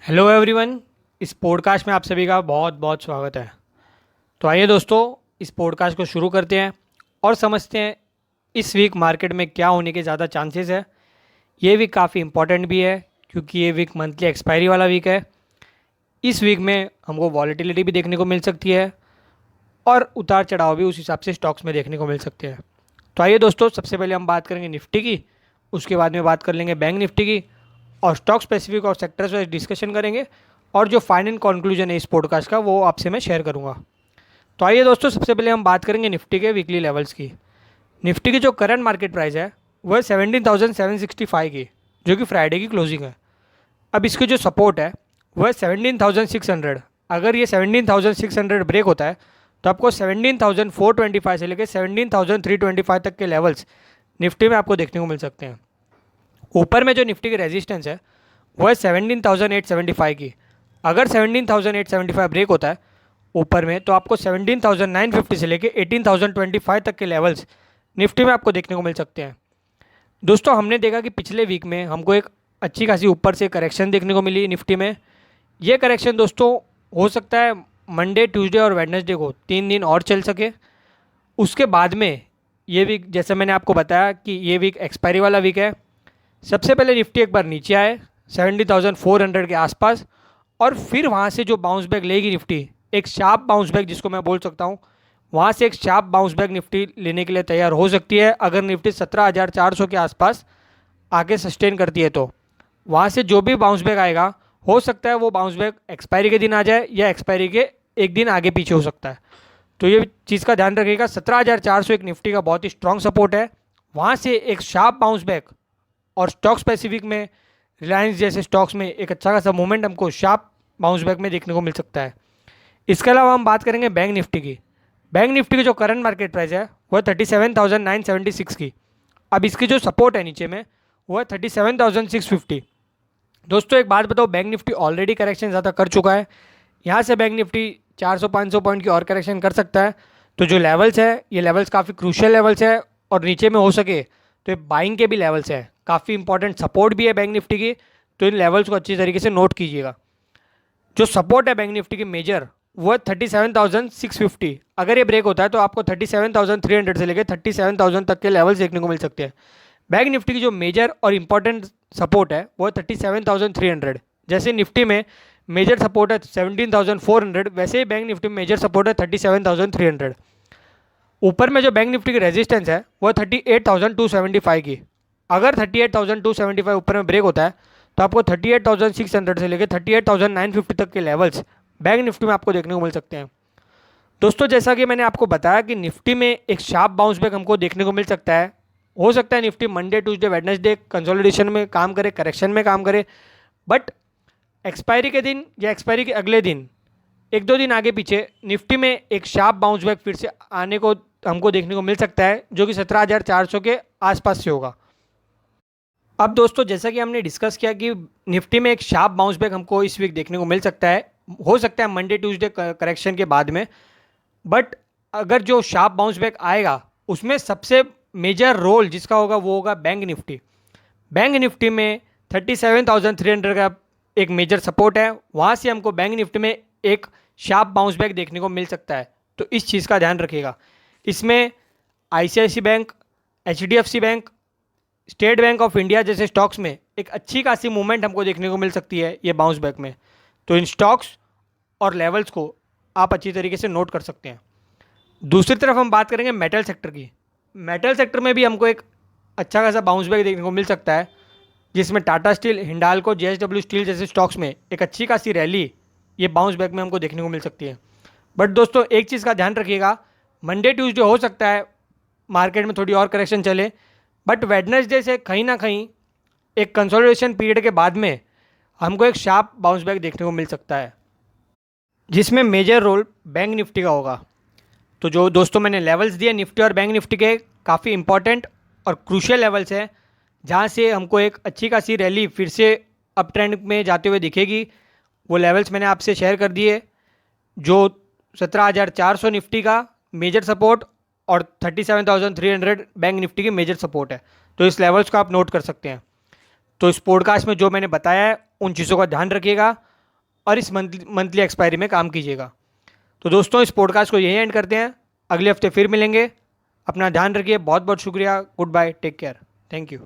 Hello everyone. इस podcast में आप सभी का बहुत बहुत स्वागत है। तो आइए दोस्तों, इस पॉडकास्ट को शुरू करते हैं और समझते हैं इस वीक मार्केट में क्या होने के ज़्यादा चांसेस है। ये वीक काफ़ी इंपॉर्टेंट भी है क्योंकि ये वीक मंथली एक्सपायरी वाला वीक है। इस वीक में हमको वॉलेटिलिटी भी देखने को मिल सकती है और उतार चढ़ाव भी उस हिसाब से स्टॉक्स में देखने को मिल सकते हैं। तो आइए दोस्तों, सबसे पहले हम बात करेंगे निफ्टी की, उसके बाद में बात कर लेंगे बैंक निफ्टी की और स्टॉक स्पेसिफिक और सेक्टर्स वाइज डिस्कशन करेंगे और जो फाइनल कंक्लूजन है इस पॉडकास्ट का वो आपसे मैं शेयर करूंगा। तो आइए दोस्तों, सबसे पहले हम बात करेंगे निफ्टी के वीकली लेवल्स की। निफ्टी की जो करंट मार्केट प्राइस है वो है 17,765 की, जो कि फ्राइडे की क्लोजिंग है। अब इसकी जो सपोर्ट है वो है 17,600। अगर ये 17,600 ब्रेक होता है तो आपको 17,425 से लेकर 17,325 तक के लेवल्स निफ्टी में आपको देखने को मिल सकते हैं। ऊपर में जो निफ्टी की रेजिस्टेंस है वो है 17,875 की। अगर 17,875 ब्रेक होता है ऊपर में तो आपको 17,950 से लेके 18,025 तक के लेवल्स निफ्टी में आपको देखने को मिल सकते हैं। दोस्तों, हमने देखा कि पिछले वीक में हमको एक अच्छी खासी ऊपर से करेक्शन देखने को मिली निफ्टी में। ये करेक्शन दोस्तों हो सकता है मंडे, ट्यूसडे और वेडनेसडे को 3 दिन और चल सके। उसके बाद में ये वीक, जैसे मैंने आपको बताया कि ये वीक एक्सपायरी वाला वीक है, सबसे पहले निफ्टी एक बार नीचे आए 70,400 के आसपास और फिर वहाँ से जो बाउंस बैक लेगी निफ्टी, एक शार्प बाउंस बैक जिसको मैं बोल सकता हूँ, वहाँ से एक शार्प बाउंस बैक निफ्टी लेने के लिए तैयार हो सकती है। अगर निफ्टी 17,400 के आसपास आके सस्टेन करती है तो वहाँ से जो भी बाउंस बैक आएगा हो सकता है वो बाउंस बैक एक्सपायरी के दिन आ जाए या एक्सपायरी के एक दिन आगे पीछे हो सकता है। तो ये चीज़ का ध्यान रखिएगा। 17,400 एक निफ्टी का बहुत ही स्ट्रॉन्ग सपोर्ट है। वहाँ से एक शार्प बाउंस बैक और स्टॉक स्पेसिफिक में रिलायंस जैसे स्टॉक्स में एक अच्छा खासा मूवमेंट हमको शार्प बाउंस बैक में देखने को मिल सकता है। इसके अलावा हम बात करेंगे बैंक निफ्टी की। बैंक निफ्टी की जो करंट मार्केट प्राइस है वो है 37,976 की। अब इसकी जो सपोर्ट है नीचे में वो है 37,650। दोस्तों एक बात बताओ, बैंक निफ्टी ऑलरेडी करेक्शन ज़्यादा कर चुका है। यहाँ से बैंक निफ्टी 400-500 पॉइंट की और करेक्शन कर सकता है। तो जो लेवल्स है ये लेवल्स काफ़ी क्रूशियल लेवल्स है और नीचे में हो सके तो ये बाइंग के भी लेवल्स है। काफ़ी इंपॉर्टेंट सपोर्ट भी है बैंक निफ्टी की, तो इन लेवल्स को अच्छी तरीके से नोट कीजिएगा। जो सपोर्ट है बैंक निफ्टी की मेजर वो है 37,650। अगर ये ब्रेक होता है तो आपको 37,300 से लेकर 37,000 तक के लेवल्स देखने को मिल सकते हैं। बैंक निफ्टी की जो मेजर और इंपॉर्टेंट सपोर्ट है वो है 37,300। जैसे निफ्टी में मेजर सपोर्ट है 17,400, वैसे ही बैंक निफ्टी में मेजर सपोर्ट है 37,300। ऊपर में जो बैंक निफ्टी की रेजिस्टेंस है वो है 38,275 की। अगर 38,275 ऊपर में ब्रेक होता है तो आपको 38,600 से लेकर 38,950 तक के लेवल्स बैंक निफ्टी में आपको देखने को मिल सकते हैं। दोस्तों जैसा कि मैंने आपको बताया कि निफ्टी में एक शार्प बाउंस बैक हमको देखने को मिल सकता है। हो सकता है Nifty Monday, Tuesday, Wednesday consolidation में काम करे, करेक्शन में काम करे, बट एक्सपायरी के दिन या एक्सपायरी के अगले दिन 1-2 दिन आगे पीछे निफ्टी में एक शार्प बाउंस बैक फिर से आने को हमको देखने को मिल सकता है, जो कि 17,400 के आसपास से होगा। अब दोस्तों जैसा कि हमने डिस्कस किया कि निफ्टी में एक शार्प बाउंस बैक हमको इस वीक देखने को मिल सकता है, हो सकता है मंडे ट्यूसडे करेक्शन के बाद में। बट अगर जो शार्प बाउंस बैक आएगा उसमें सबसे मेजर रोल जिसका होगा वो होगा बैंक निफ्टी। बैंक निफ्टी में 37,300 का एक मेजर सपोर्ट है, वहाँ से हमको बैंक निफ्टी में एक शार्प बाउंस बैक देखने को मिल सकता है। तो इस चीज़ का ध्यान रखिएगा। इसमें ICICI bank, HDFC bank, state bank of India जैसे स्टॉक्स में एक अच्छी खासी मूवमेंट हमको देखने को मिल सकती है ये बाउंस बैक में। तो इन स्टॉक्स और लेवल्स को आप अच्छी तरीके से नोट कर सकते हैं। दूसरी तरफ हम बात करेंगे मेटल सेक्टर की। मेटल सेक्टर में भी हमको एक अच्छा खासा बाउंस बैक देखने को मिल सकता है, जिसमें Tata steel, Hindalco, JSW steel जैसे स्टॉक्स में एक अच्छी खासी रैली ये बाउंस बैक में हमको देखने को मिल सकती है। बट दोस्तों एक चीज़ का ध्यान रखिएगा, मंडे ट्यूसडे हो सकता है मार्केट में थोड़ी और करेक्शन चले, बट वेडनेसडे से कहीं ना कहीं एक कंसोलिडेशन पीरियड के बाद में हमको एक शार्प बाउंस बैक देखने को मिल सकता है, जिसमें मेजर रोल बैंक निफ्टी का होगा। तो जो दोस्तों मैंने लेवल्स दिए निफ्टी और बैंक निफ्टी के, काफ़ी इंपॉर्टेंट और क्रूशियल लेवल्स हैं, जहाँ से हमको एक अच्छी खासी रैली फिर से अप ट्रेंड में जाते हुए दिखेगी। वो लेवल्स मैंने आपसे शेयर कर दिए, जो 17,400 निफ्टी का मेजर सपोर्ट और 37,300 बैंक निफ्टी की मेजर सपोर्ट है। तो इस लेवल्स को आप नोट कर सकते हैं। तो इस पॉडकास्ट में जो मैंने बताया है उन चीज़ों का ध्यान रखिएगा और इस मंथली एक्सपायरी में काम कीजिएगा। तो दोस्तों, इस पॉडकास्ट को यहीं एंड करते हैं, अगले हफ्ते फिर मिलेंगे। अपना ध्यान रखिए। बहुत बहुत शुक्रिया। Good bye, take care, thank you.